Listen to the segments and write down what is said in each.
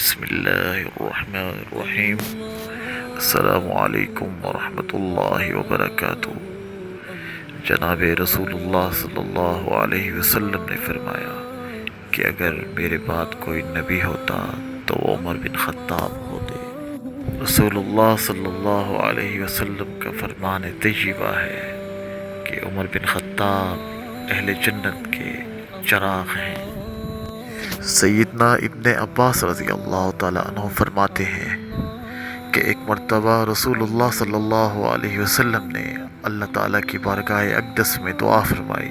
بسم اللہ الرحمن الرحیم۔ السلام علیکم ورحمۃ اللہ وبرکاتہ۔ جناب رسول اللہ صلی اللہ علیہ وسلم نے فرمایا کہ اگر میرے بعد کوئی نبی ہوتا تو وہ عمر بن خطاب ہوتے۔ رسول اللہ صلی اللہ علیہ وسلم کا فرمان طیبہ ہے کہ عمر بن خطاب اہل جنت کے چراغ ہیں۔ سیدنا ابن عباس رضی اللہ تعالیٰ عنہ فرماتے ہیں کہ ایک مرتبہ رسول اللہ صلی اللہ علیہ وسلم نے اللہ تعالیٰ کی بارگاہ اقدس میں دعا فرمائی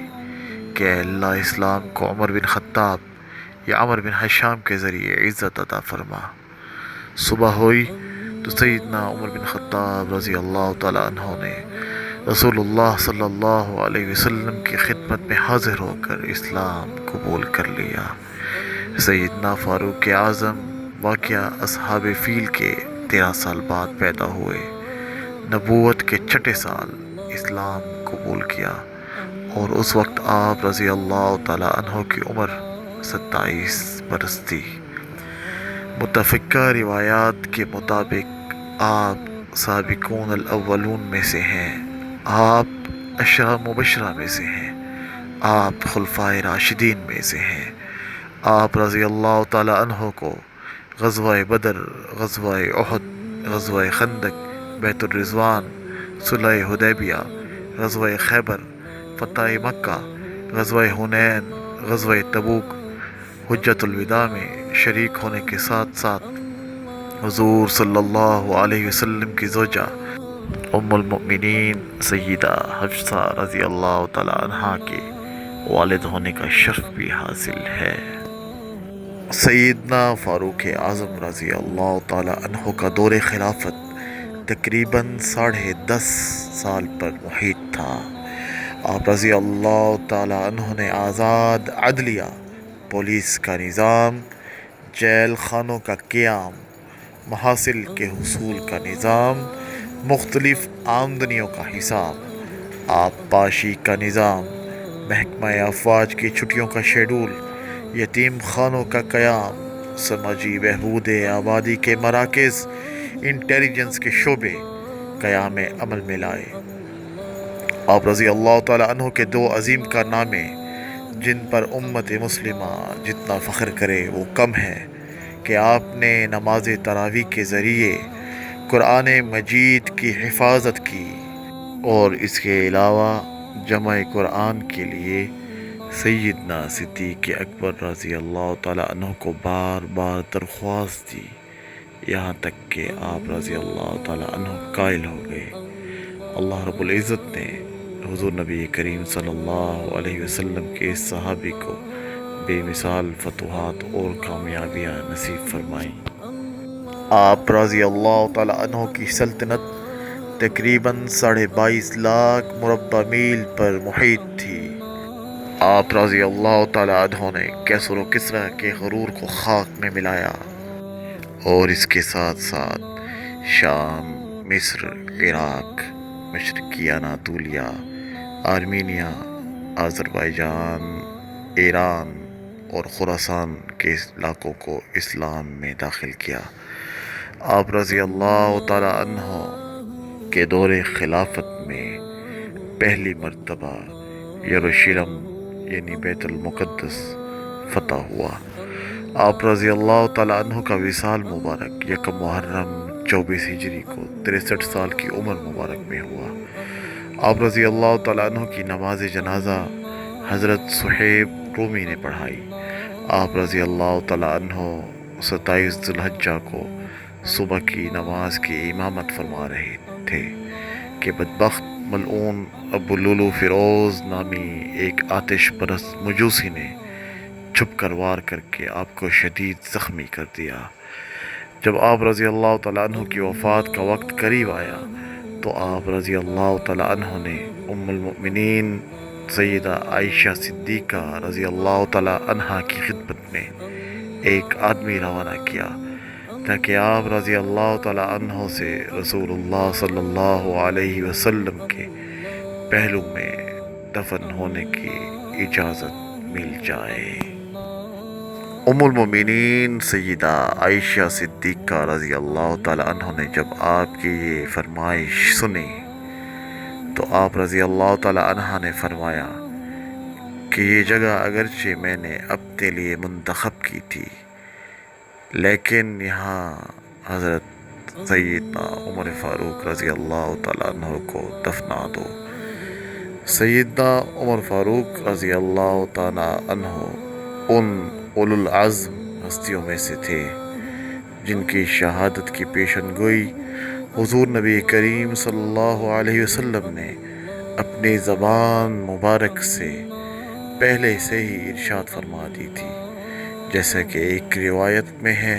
کہ اے اللہ اسلام کو عمر بن خطاب یا عمر بن حشام کے ذریعے عزت عطا فرما۔ صبح ہوئی تو سیدنا عمر بن خطاب رضی اللہ تعالیٰ عنہ نے رسول اللہ صلی اللہ علیہ وسلم کی خدمت میں حاضر ہو کر اسلام قبول کر لیا۔ سیدنا فاروق اعظم واقعہ اصحاب فیل کے 13 سال بعد پیدا ہوئے، نبوت کے چھٹے سال اسلام قبول کیا اور اس وقت آپ رضی اللہ تعالیٰ عنہ کی عمر 27 برس تھی۔ متفقہ روایات کے مطابق آپ سابقون الاولون میں سے ہیں، آپ عشرہ مبشرہ میں سے ہیں، آپ خلفائے راشدین میں سے ہیں۔ آپ رضی اللہ تعالیٰ عنہ کو غزوہ بدر، غزوہ احد، غزوہ خندق، بیت الرضوان، صلح حدیبیہ، غزوہ خیبر، فتح مکہ، غزوہ حنین، غزوہ تبوک، حجۃ الوداع میں شریک ہونے کے ساتھ ساتھ حضور صلی اللہ علیہ وسلم کی زوجہ ام المؤمنین سیدہ حفصہ رضی اللہ تعالیٰ عنہا کے والد ہونے کا شرف بھی حاصل ہے۔ سیدنا فاروق اعظم رضی اللہ تعالیٰ عنہ کا دور خلافت تقریباً 10.5 سال پر محیط تھا۔ آپ رضی اللہ تعالیٰ عنہ نے آزاد عدلیہ، پولیس کا نظام، جیل خانوں کا قیام، محاصل کے حصول کا نظام، مختلف آمدنیوں کا حساب، آبپاشی کا نظام، محکمہ افواج کی چھٹیوں کا شیڈول، یتیم خانوں کا قیام، سماجی بہبود آبادی کے مراکز، انٹیلیجنس کے شعبے قیام عمل میں لائے۔ آپ رضی اللہ تعالیٰ عنہ کے 2 عظیم کارنامے جن پر امت مسلمہ جتنا فخر کرے وہ کم ہے کہ آپ نے نماز تراویح کے ذریعے قرآن مجید کی حفاظت کی اور اس کے علاوہ جمع قرآن کے لیے سیدنا صدیق اکبر رضی اللہ تعالیٰ عنہ کو بار بار درخواست دی، یہاں تک کہ آپ رضی اللہ تعالیٰ عنہ قائل ہو گئے۔ اللہ رب العزت نے حضور نبی کریم صلی اللہ علیہ وسلم کے اس صحابی کو بے مثال فتوحات اور کامیابیاں نصیب فرمائیں۔ آپ رضی اللہ تعالیٰ عنہ کی سلطنت تقریباً 22.5 لاکھ مربع میل پر محیط تھی۔ آپ رضی اللہ تعالیٰ عنہ نے کیسر و کسریٰ کے غرور کو خاک میں ملایا اور اس کے ساتھ ساتھ شام، مصر، عراق، مشرقی اناطولیہ، آرمینیا، آذربائیجان، ایران اور خراسان کے علاقوں کو اسلام میں داخل کیا۔ آپ رضی اللہ تعالیٰ عنہ کے دور خلافت میں پہلی مرتبہ یروشلم یعنی بیت المقدس فتح ہوا۔ آپ رضی اللہ تعالیٰ عنہ کا وصال مبارک 1 محرم 24 ہجری کو 63 سال کی عمر مبارک میں ہوا۔ آپ رضی اللہ تعالیٰ عنہ کی نماز جنازہ حضرت صہیب رومی نے پڑھائی۔ آپ رضی اللہ تعالیٰ عنہ 27 ذی الحجہ کو صبح کی نماز کی امامت فرما رہے تھے کہ بدبخت ملعون ابو لولو فیروز نامی ایک آتش پرست مجوسی نے چھپ کر وار کر کے آپ کو شدید زخمی کر دیا۔ جب آپ رضی اللہ تعالیٰ عنہ کی وفات کا وقت قریب آیا تو آپ رضی اللہ تعالیٰ عنہ نے ام المؤمنین سیدہ عائشہ صدیقہ رضی اللہ تعالیٰ عنہا کی خدمت میں ایک آدمی روانہ کیا تاکہ آپ رضی اللہ تعالیٰ عنہ سے رسول اللہ صلی اللہ علیہ وسلم کے پہلو میں دفن ہونے کی اجازت مل جائے۔ ام المومنین سیدہ عائشہ صدیقہ رضی اللہ تعالی عنہ نے جب آپ کی یہ فرمائش سنی تو آپ رضی اللہ تعالی عنہ نے فرمایا کہ یہ جگہ اگرچہ میں نے اپنے لیے منتخب کی تھی، لیکن یہاں حضرت سیدنا عمر فاروق رضی اللہ تعالیٰ عنہ کو دفنا دو۔ سیدنا عمر فاروق رضی اللہ تعالیٰ عنہ ان اولو العزم ہستیوں میں سے تھے جن کی شہادت کی پیشن گوئی حضور نبی کریم صلی اللہ علیہ وسلم نے اپنی زبان مبارک سے پہلے سے ہی ارشاد فرما دی تھی، جیسا کہ ایک روایت میں ہے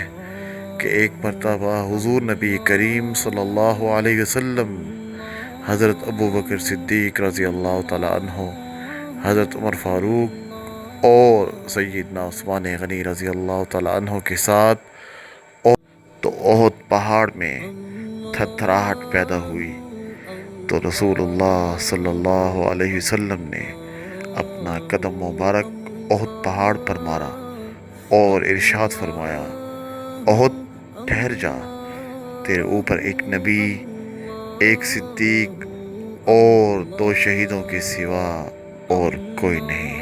کہ ایک مرتبہ حضور نبی کریم صلی اللہ علیہ وسلم حضرت ابو بکر صدیق رضی اللہ تعالیٰ عنہ، حضرت عمر فاروق اور سیدنا عثمان غنی رضی اللہ تعالیٰ عنہ کے ساتھ تو احد پہاڑ میں تھرتھراہٹ پیدا ہوئی تو رسول اللہ صلی اللہ علیہ وسلم نے اپنا قدم مبارک احد پہاڑ پر مارا اور ارشاد فرمایا، احد ٹھہر جا، تیرے اوپر ایک نبی، ایک صدیق اور 2 شہیدوں کے سوا اور کوئی نہیں ہے۔